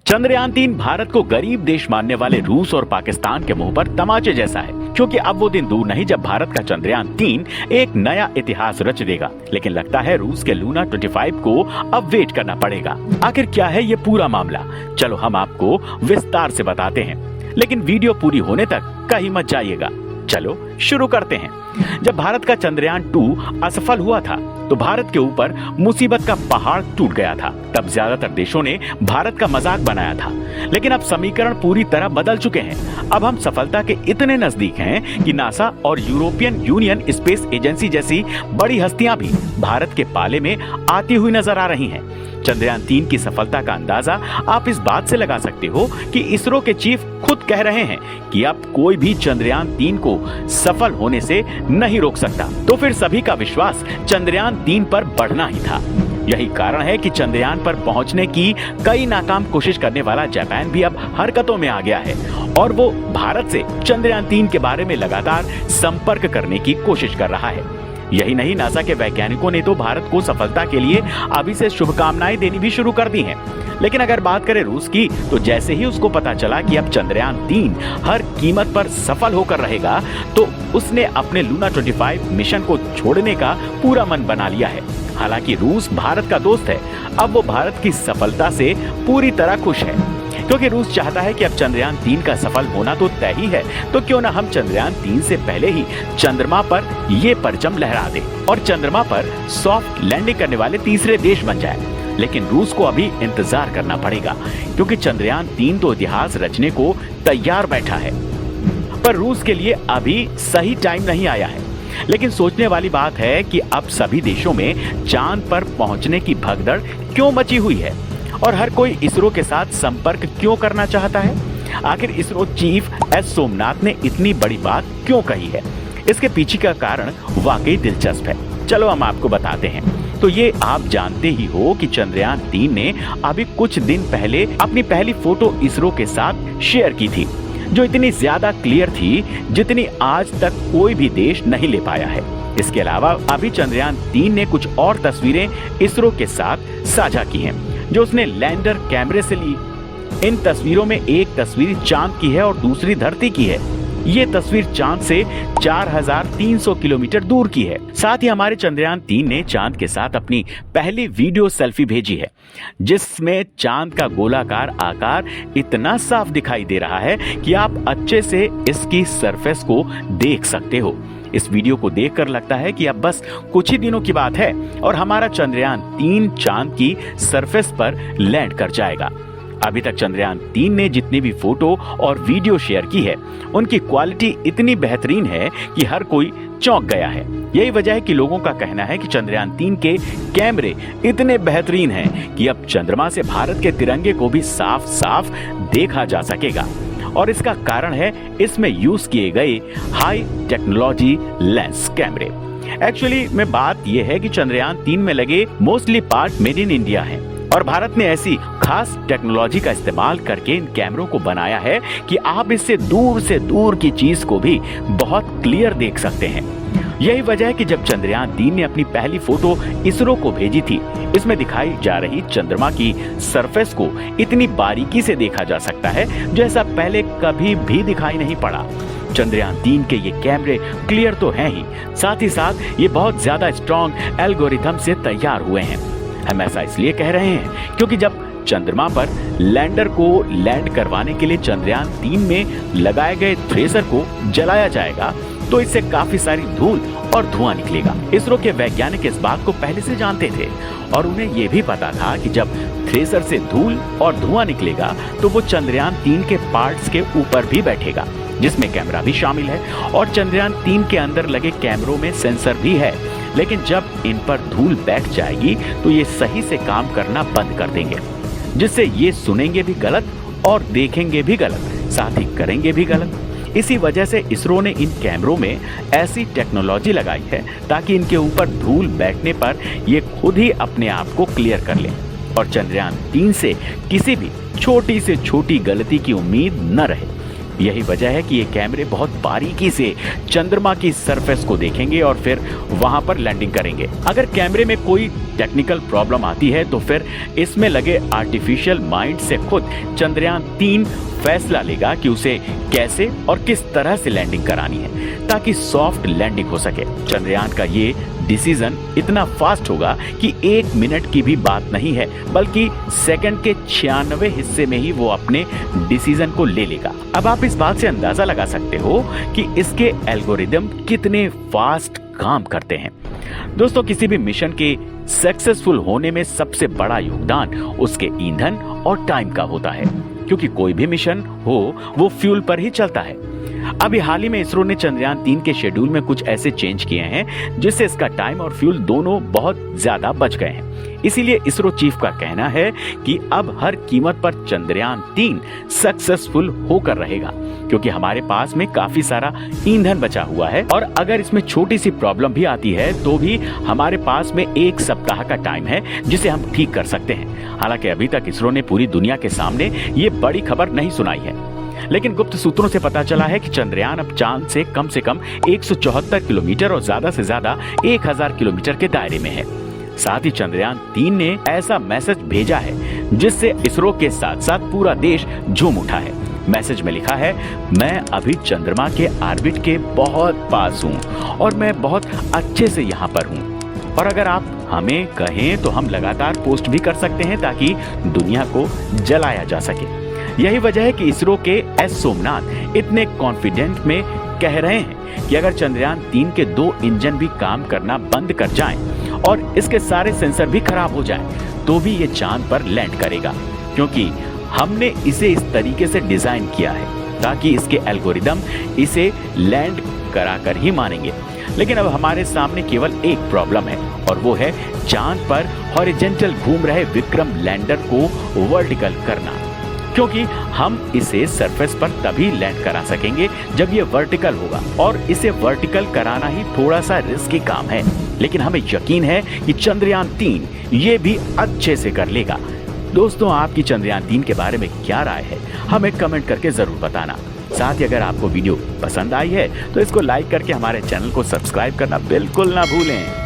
चंद्रयान-3 भारत को गरीब देश मानने वाले रूस और पाकिस्तान के मुंह पर तमाचे जैसा है, क्योंकि अब वो दिन दूर नहीं जब भारत का चंद्रयान-3 एक नया इतिहास रच देगा। लेकिन लगता है रूस के लूना 25 को अब वेट करना पड़ेगा। आखिर क्या है ये पूरा मामला, चलो हम आपको विस्तार से बताते हैं, लेकिन वीडियो पूरी होने तक कहीं मत जाइएगा। चलो शुरू करते हैं। जब भारत का चंद्रयान-2 असफल हुआ था तो भारत के ऊपर मुसीबत का पहाड़ टूट गया था। तब ज्यादातर देशों ने भारत का मजाक बनाया था, लेकिन अब समीकरण पूरी तरह बदल चुके हैं। अब हम सफलता के इतने नजदीक हैं कि नासा और यूरोपियन यूनियन स्पेस एजेंसी जैसी बड़ी हस्तियां भी भारत के पाले में आती हुई नजर आ रही हैं। चंद्रयान-3 की सफलता का अंदाजा आप इस बात से लगा सकते हो कि इसरो के चीफ खुद कह रहे हैं कि अब कोई भी चंद्रयान-3 को सफल होने से नहीं रोक सकता। तो फिर सभी का विश्वास चंद्रयान-3 पर बढ़ना ही था। यही कारण है कि चंद्रयान पर पहुंचने की कई नाकाम कोशिश करने वाला जापान भी अब हरकतों में आ गया है और वो भारत से चंद्रयान-3 के बारे में लगातार संपर्क करने की कोशिश कर रहा है। यही नहीं, नासा के वैज्ञानिकों ने तो भारत को सफलता के लिए अभी से शुभकामनाएं देनी भी शुरू कर दी हैं। लेकिन अगर बात करें रूस की, तो जैसे ही उसको पता चला कि अब चंद्रयान-3 हर कीमत पर सफल होकर रहेगा, तो उसने अपने लूना 25 मिशन को छोड़ने का पूरा मन बना लिया है। हालांकि रूस भारत का दोस्त है, अब वो भारत की सफलता से पूरी तरह खुश है, क्योंकि रूस चाहता है कि अब चंद्रयान-3 का सफल होना तो तय ही है, तो क्यों ना हम चंद्रयान-3 से पहले ही चंद्रमा पर ये परचम लहरा दें और चंद्रमा पर सॉफ्ट लैंडिंग करने वाले तीसरे देश बन जाए। लेकिन रूस को अभी इंतजार करना पड़ेगा, क्योंकि चंद्रयान-3 तो इतिहास रचने को तैयार बैठा है, पर रूस के लिए अभी सही टाइम नहीं आया है। लेकिन सोचने वाली बात है कि अब सभी देशों में चांद पर पहुंचने की भगदड़ क्यों मची हुई है और हर कोई इसरो के साथ संपर्क क्यों करना चाहता है। आखिर इसरो चीफ एस सोमनाथ ने इतनी बड़ी बात क्यों कही है, इसके पीछे का कारण वाकई दिलचस्प है। चलो हम आपको बताते हैं। तो ये आप जानते ही हो कि चंद्रयान-3 ने अभी कुछ दिन पहले अपनी पहली फोटो इसरो के साथ शेयर की थी, जो इतनी ज्यादा क्लियर थी जितनी आज तक कोई भी देश नहीं ले पाया है। इसके अलावा अभी चंद्रयान-3 ने कुछ और तस्वीरें इसरो के साथ साझा की हैं, जो उसने लैंडर कैमरे से ली। इन तस्वीरों में एक तस्वीर चांद की है और दूसरी धरती की है। ये तस्वीर चांद से 4300 किलोमीटर दूर की है। साथ ही हमारे चंद्रयान-3 ने चांद के साथ अपनी पहली वीडियो सेल्फी भेजी है, जिसमें चांद का गोलाकार आकार इतना साफ दिखाई दे रहा है कि आप अच्छे से इसकी सरफेस को देख सकते हो। इस वीडियो को देखकर लगता है कि अब बस कुछ ही दिनों की बात है और हमारा चंद्रयान-3 चांद की सरफेस पर लैंड कर जाएगा। अभी तक चंद्रयान-3 ने जितनी भी फोटो और वीडियो शेयर की है, उनकी क्वालिटी इतनी बेहतरीन है कि हर कोई चौंक गया है। यही वजह है कि लोगों का कहना है कि चंद्रयान-3 के कैमरे इतने बेहतरीन हैं कि अब चंद्रमा से भारत के तिरंगे को भी साफ साफ देखा जा सकेगा। और इसका कारण है इसमें यूज किए गए हाई टेक्नोलॉजी लेंस कैमरे। एक्चुअली में बात यह है कि चंद्रयान-3 में लगे mostly part made in India हैं और भारत ने ऐसी खास टेक्नोलॉजी का इस्तेमाल करके इन कैमरों को बनाया है कि आप इससे दूर की चीज को भी बहुत क्लियर देख सकते हैं। यही वजह है कि जब चंद्रयान-3 ने अपनी पहली फोटो इसरो को भेजी थी, इसमें दिखाई जा रही चंद्रमा की सरफेस को इतनी बारीकी से देखा जा सकता है जैसा पहले कभी भी दिखाई नहीं पड़ा। चंद्रयान-3 के ये कैमरे क्लियर तो हैं ही, साथ ही साथ ये बहुत ज्यादा स्ट्रॉन्ग एल्गोरिथम से तैयार हुए हैं। हम ऐसा इसलिए कह रहे हैं क्योंकि जब चंद्रमा पर लैंडर को लैंड करवाने के लिए चंद्रयान-3 में लगाए गए थ्रेसर को जलाया जाएगा, तो इससे काफी सारी धूल और धुआं निकलेगा। इसरो के वैज्ञानिक इस बात को पहले से जानते थे और उन्हें यह भी पता था कि जब थ्रेसर से धूल और धुआं निकलेगा तो वो चंद्रयान-3 के पार्ट्स के ऊपर भी बैठेगा, जिसमें कैमरा भी शामिल है और चंद्रयान-3 के अंदर लगे कैमरों में सेंसर भी है। लेकिन जब इन पर धूल बैठ जाएगी तो ये सही से काम करना बंद कर देंगे, जिससे ये सुनेंगे भी गलत और देखेंगे भी गलत, साथ ही करेंगे भी गलत। इसी वजह से इसरो ने इन कैमरों में ऐसी टेक्नोलॉजी लगाई है ताकि इनके ऊपर धूल बैठने पर ये खुद ही अपने आप को क्लियर कर ले और चंद्रयान-3 से किसी भी छोटी से छोटी गलती की उम्मीद न रहे। यही वजह है कि ये कैमरे बहुत बारीकी से चंद्रमा की सरफेस को देखेंगे और फिर वहां पर लैंडिंग करेंगे। अगर कैमरे में कोई टेक्निकल प्रॉब्लम आती है तो फिर इसमें लगे आर्टिफिशियल माइंड से खुद चंद्रयान 3 फैसला लेगा कि उसे कैसे और किस तरह से लैंडिंग करानी है ताकि सॉफ्ट लैंडिंग हो सके। चंद्रयान का ये डिसीजन इतना फास्ट होगा कि 1 मिनट की भी बात नहीं है, बल्कि सेकंड के 96 हिस्से में ही वो अपने डिसीजन को ले लेगा। अब आप इस बात से अंदाजा लगा सकते हो कि इसके एल्गोरिदम कितने फास्ट काम करते हैं। दोस्तों, किसी भी मिशन के सक्सेसफुल होने में सबसे बड़ा योगदान उसके ईंधन और टाइम का होता है, क्योंकि कोई भी मिशन हो वो फ्यूल पर ही चलता है। अभी हाल ही में इसरो ने चंद्रयान 3 के शेड्यूल में कुछ ऐसे चेंज किए हैं जिससे इसका टाइम और फ्यूल दोनों बहुत ज्यादा बच गए हैं। इसीलिए इसरो चीफ का कहना है कि अब हर कीमत पर चंद्रयान 3 सक्सेसफुल होकर रहेगा, क्योंकि हमारे पास में काफी सारा ईंधन बचा हुआ है और अगर इसमें छोटी सी प्रॉब्लम भी आती है तो भी हमारे पास में 1 सप्ताह का टाइम है जिसे हम ठीक कर सकते हैं। हालांकि अभी तक इसरो ने पूरी दुनिया के सामने ये बड़ी खबर नहीं सुनाई है, लेकिन गुप्त सूत्रों से पता चला है कि चंद्रयान अब चांद से कम 174 किलोमीटर और ज्यादा से ज्यादा 1000 किलोमीटर के दायरे में है। साथ ही चंद्रयान 3 ने ऐसा मैसेज भेजा है जिससे इसरो के साथ साथ पूरा देश झूम उठा है। मैसेज में लिखा है, मैं अभी चंद्रमा के ऑर्बिट के बहुत पास हूँ और मैं बहुत अच्छे से यहाँ पर हूँ, और अगर आप हमें कहें तो हम लगातार पोस्ट भी कर सकते हैं ताकि दुनिया को जलाया जा सके। यही वजह है कि इसरो के एस सोमनाथ इतने कॉन्फिडेंट में कह रहे हैं कि अगर चंद्रयान 3 के 2 इंजन भी काम करना बंद कर जाएं और इसके सारे सेंसर भी खराब हो जाएं, तो भी ये चांद पर लैंड करेगा, क्योंकि हमने इसे इस तरीके से डिजाइन किया है ताकि इसके एल्गोरिदम इसे लैंड कराकर ही मानेंगे। लेकिन अब हमारे सामने केवल एक प्रॉब्लम है और वो है चांद पर हॉरिजॉन्टल घूम रहे विक्रम लैंडर को वर्टिकल करना, क्योंकि हम इसे सरफेस पर तभी लैंड करा सकेंगे जब ये वर्टिकल होगा, और इसे वर्टिकल कराना ही थोड़ा सा रिस्की काम है। लेकिन हमें यकीन है कि चंद्रयान 3 ये भी अच्छे से कर लेगा। दोस्तों, आपकी चंद्रयान 3 के बारे में क्या राय है, हमें कमेंट करके जरूर बताना। साथ ही अगर आपको वीडियो पसंद आई है तो इसको लाइक करके हमारे चैनल को सब्सक्राइब करना बिल्कुल ना भूलें।